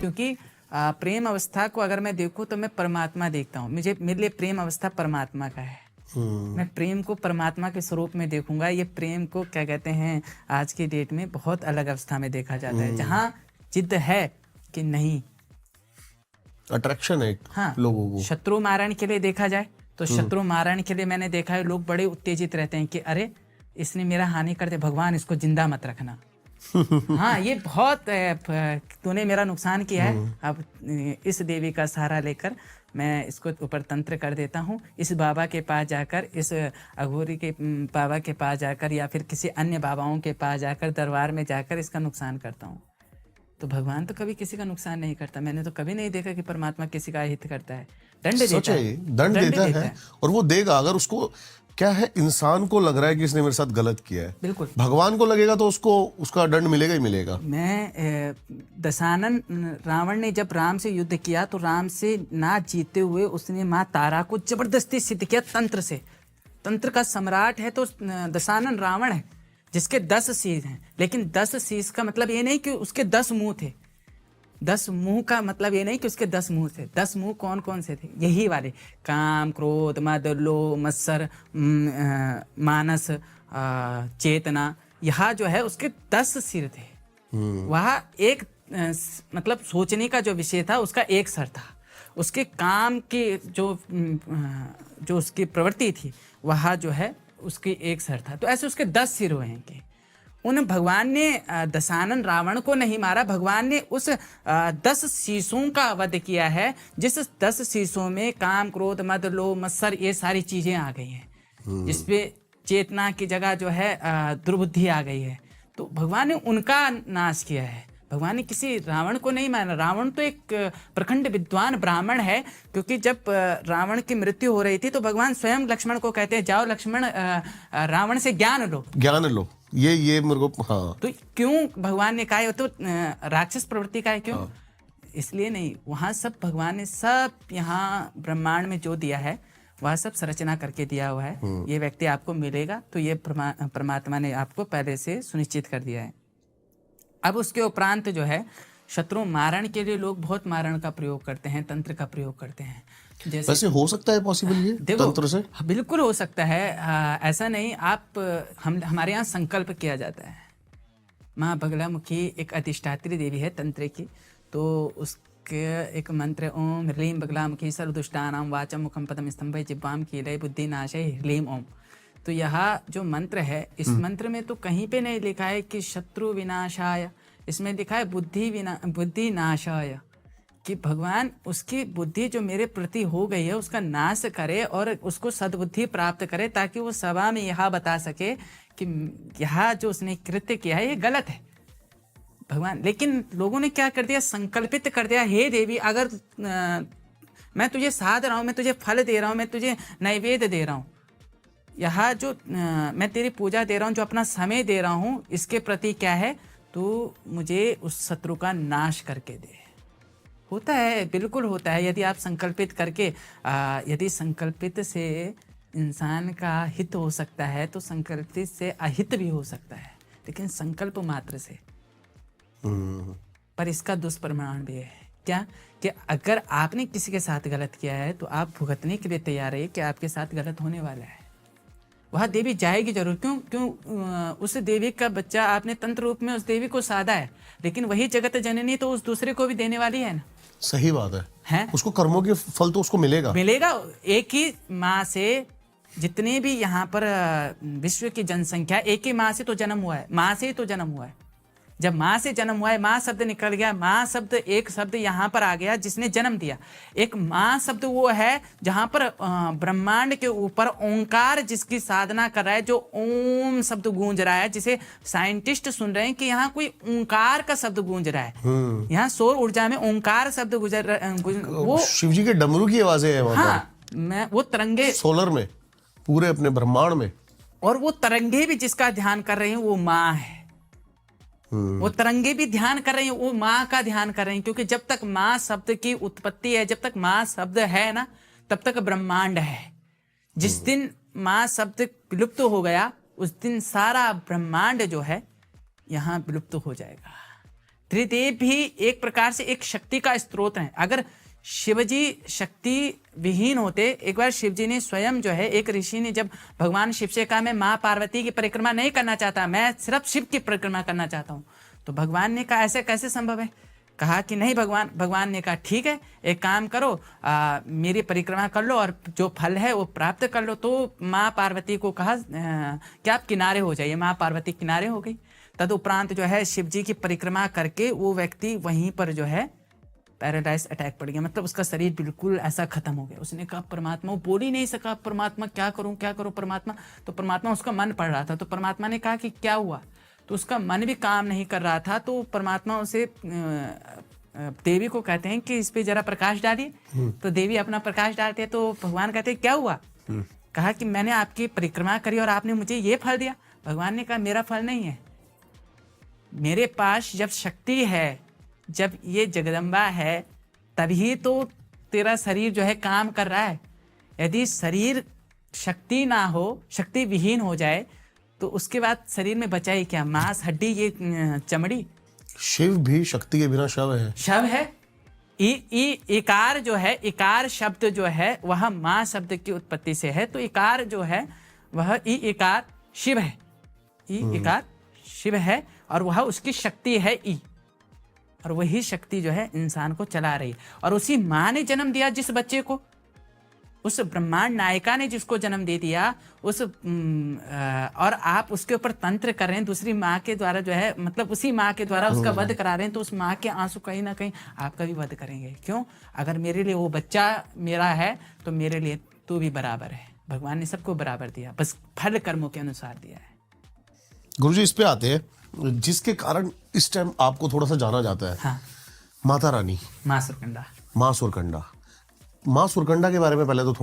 क्योंकि प्रेम अवस्था को अगर मैं देखूं तो मैं परमात्मा देखता हूँ। मेरे लिए प्रेम अवस्था परमात्मा का है। मैं प्रेम को परमात्मा के स्वरूप में देखूंगा। ये प्रेम को क्या कहते हैं, आज की डेट में बहुत अलग अवस्था में देखा जाता है, जहाँ जिद है कि नहीं, अट्रैक्शन है हाँ, लोगों को। शत्रु मारण के लिए देखा जाए तो शत्रु मारण के लिए मैंने देखा है लोग बड़े उत्तेजित रहते हैं कि अरे इसने मेरा हानि कर दिया, भगवान इसको जिंदा मत रखना। हाँ, ये बहुत तूने मेरा नुकसान किया है, अब इस देवी का सहारा लेकर मैं इसको ऊपर तंत्र कर देता हूँ। इस बाबा के पास जाकर, इस अघोरी के बाबा के पास जाकर, या फिर किसी अन्य बाबाओं के पास जाकर, दरबार में जाकर इसका नुकसान करता हूँ। तो भगवान तो कभी किसी का नुकसान नहीं करता। मैंने तो कभी नहीं देखा कि परमात्मा किसी का हित करता है। दंड देता है, दंड देता है और वो देगा। अगर उसको क्या है, इंसान को लग रहा है कि इसने मेरे साथ गलत किया है, बिल्कुल, भगवान को लगेगा तो उसको उसका दंड मिलेगा ही मिलेगा। मैं दशानन रावण ने जब राम से युद्ध किया तो राम से ना जीते हुए उसने माँ तारा को जबरदस्ती सिद्ध किया तंत्र से। तंत्र का सम्राट है तो दशानन रावण है जिसके 10 शीश हैं, लेकिन 10 शीश का मतलब ये नहीं कि उसके 10 मुंह थे। 10 मुंह का मतलब ये नहीं कि उसके 10 मुंह थे। 10 मुंह कौन कौन से थे? यही वाले, काम, क्रोध, मद, लोभ, मत्सर, मानस, चेतना। यहाँ जो है उसके 10 सिर थे। वहाँ एक मतलब सोचने का जो विषय था उसका एक सर था। उसके काम की जो उसकी प्रवृत्ति थी वहाँ जो है उसकी एक सर था। तो ऐसे उसके 10 सिर हुए हैं कि उन भगवान ने दशानन रावण को नहीं मारा, भगवान ने उस 10 शीशों का वध किया है, जिस 10 शीशों में काम, क्रोध, मद, लोभ, मत्सर ये सारी चीजें आ गई हैं, जिसपे चेतना की जगह जो है दुर्बुद्धि आ गई है। तो भगवान ने उनका नाश किया है। भगवान ने किसी रावण को नहीं मारा। रावण तो एक प्रखंड विद्वान ब्राह्मण है, क्योंकि जब रावण की मृत्यु हो रही थी तो भगवान स्वयं लक्ष्मण को कहते हैं, जाओ लक्ष्मण रावण से ज्ञान लो, ज्ञान लो। ये मेरे को, हाँ। तो क्यों भगवान ने कहा? तो राक्षस प्रवृत्ति का है, क्यों? हाँ। इसलिए नहीं, वहाँ सब भगवान ने सब यहाँ ब्रह्मांड में जो दिया है वह सब संरचना करके दिया हुआ है। ये व्यक्ति आपको मिलेगा तो ये परमात्मा ने आपको पहले से सुनिश्चित कर दिया है। अब उसके उपरांत जो है शत्रु मारण के लिए लोग बहुत मारण का प्रयोग करते हैं, तंत्र का प्रयोग करते हैं। जैसे वैसे हो सकता है पॉसिबल ये तंत्र से? बिल्कुल हो सकता है। ऐसा नहीं, हमारे यहाँ संकल्प किया जाता है। माँ बगलामुखी एक अधिष्ठात्री देवी है तंत्र की, तो उसके एक मंत्र ओम ह्रीम बगलामुखी सर्वदुष्टानां वाचम मुखम पदम स्तंभे जिह्वाम कीलय बुद्धि नाशय ह्रीम ओम। तो यह जो मंत्र है, इस मंत्र में तो कहीं पे नहीं लिखा है कि शत्रु विनाशाय, इसमें लिखा है बुद्धि नाशाय, कि भगवान उसकी बुद्धि जो मेरे प्रति हो गई है उसका नाश करे और उसको सद्बुद्धि प्राप्त करे, ताकि वो सभा में यह बता सके कि यह जो उसने कृत्य किया है ये गलत है भगवान। लेकिन लोगों ने क्या कर दिया, संकल्पित कर दिया, हे देवी अगर मैं तुझे साध रहा हूँ, मैं तुझे फल दे रहा हूँ, मैं तुझे नैवेद्य दे रहा हूँ, यह जो मैं तेरी पूजा दे रहा हूँ, जो अपना समय दे रहा हूँ, इसके प्रति क्या है, तो मुझे उस शत्रु का नाश करके दे। होता है, बिल्कुल होता है। यदि आप संकल्पित करके यदि संकल्पित से इंसान का हित हो सकता है तो संकल्पित से अहित भी हो सकता है, लेकिन संकल्प मात्र से। पर इसका दुष्परिणाम भी है क्या, कि अगर आपने किसी के साथ गलत किया है तो आप भुगतने के लिए तैयार है कि आपके साथ गलत होने वाला है। वह देवी जाएगी जरूर। क्यों उस देवी का बच्चा आपने तंत्र रूप में उस देवी को साधा है, लेकिन वही जगत जननी तो उस दूसरे को भी देने वाली है ना। सही बात है। उसको कर्मों के फल तो उसको मिलेगा। एक ही माँ से जितने भी यहाँ पर विश्व की जनसंख्या, एक ही माँ से तो जन्म हुआ है, माँ से ही तो जन्म हुआ है। जब माँ से जन्म हुआ है, माँ शब्द निकल गया, माँ शब्द एक शब्द यहाँ पर आ गया जिसने जन्म दिया। एक माँ शब्द वो है जहाँ पर ब्रह्मांड के ऊपर ओंकार जिसकी साधना कर रहा है, जो ओम शब्द गूंज रहा है, जिसे साइंटिस्ट सुन रहे हैं कि यहाँ कोई ओंकार का शब्द गूंज रहा है। यहाँ सौर ऊर्जा में ओंकार शब्द वो शिव जी के डमरू की आवाजें हैं। हाँ, वो तरंगे सोलर में, पूरे अपने ब्रह्मांड में, और वो तरंगे भी जिसका ध्यान कर रहे हैं वो माँ है। वो तरंगे भी ध्यान कर रही हैं, वो माँ का ध्यान कर रही हैं, क्योंकि जब तक माँ शब्द की उत्पत्ति है, जब तक माँ शब्द है ना, तब तक ब्रह्मांड है। जिस दिन माँ शब्द विलुप्त हो गया उस दिन सारा ब्रह्मांड जो है यहाँ विलुप्त हो जाएगा। त्रिदेव भी एक प्रकार से एक शक्ति का स्रोत है। अगर शिवजी शक्ति विहीन होते, एक बार शिवजी ने स्वयं जो है, एक ऋषि ने जब भगवान शिव से कहा मैं माँ पार्वती की परिक्रमा नहीं करना चाहता, मैं सिर्फ शिव की परिक्रमा करना चाहता हूँ, तो भगवान ने कहा ऐसे कैसे संभव है? कहा कि नहीं, भगवान ने कहा ठीक है, एक काम करो, मेरी परिक्रमा कर लो और जो फल है वो प्राप्त कर लो। तो माँ पार्वती को कहा कि आप किनारे हो जाइए। माँ पार्वती किनारे हो गई। तदुपरांत जो है शिव जी की परिक्रमा करके वो व्यक्ति वहीं पर जो है पैरालाइज अटैक पड़ गया, मतलब उसका शरीर बिल्कुल ऐसा खत्म हो गया। उसने कहा परमात्मा, वो बोल ही नहीं सका, परमात्मा क्या करूं परमात्मा। तो परमात्मा, उसका मन पड़ रहा था, तो परमात्मा ने कहा कि क्या हुआ? तो उसका मन भी काम नहीं कर रहा था। तो परमात्मा उसे देवी को कहते हैं कि इस पे जरा प्रकाश डालिए। तो देवी अपना प्रकाश डालते हैं। तो भगवान कहते हैं क्या हुआ? कहा कि मैंने आपकी परिक्रमा करी और आपने मुझे ये फल दिया। भगवान ने कहा मेरा फल नहीं है, मेरे पास जब शक्ति है, जब ये जगदम्बा है, तभी तो तेरा शरीर जो है काम कर रहा है। यदि शरीर शक्ति ना हो, शक्ति विहीन हो जाए, तो उसके बाद शरीर में बचा ही क्या? मांस, हड्डी, ये चमड़ी। शिव भी शक्ति के बिना शव है। शव है। इकार जो है, इकार शब्द जो है वह मां शब्द की उत्पत्ति से है। तो इकार जो है वह इकार शिव है। इकार शिव है और वह उसकी शक्ति है ई, और वही शक्ति जो है इंसान को चला रही है। और उसी माँ ने जन्म दिया जिस बच्चे को, उस ब्रह्मांड नायिका ने जिसको जन्म दे दिया, उस और आप उसके ऊपर तंत्र कर रहे हैं दूसरी माँ के द्वारा जो है, मतलब उसी माँ के द्वारा उसका वध करा रहे हैं। तो उस माँ के आंसू कहीं ना कहीं आपका भी वध करेंगे। क्यों? अगर मेरे लिए वो बच्चा मेरा है तो मेरे लिए तू भी बराबर है। भगवान ने सबको बराबर दिया, बस फल कर्मों के अनुसार दिया है। गुरुजी इस पे आते हैं जिसके कारण इस टाइम आपको थोड़ा सा जाना जाता है। हाँ। माता रानी, माँ सुरकंडा। माँ सुरकंडा। माँ सुरकंडा के बारे में पहले तो थोड़ा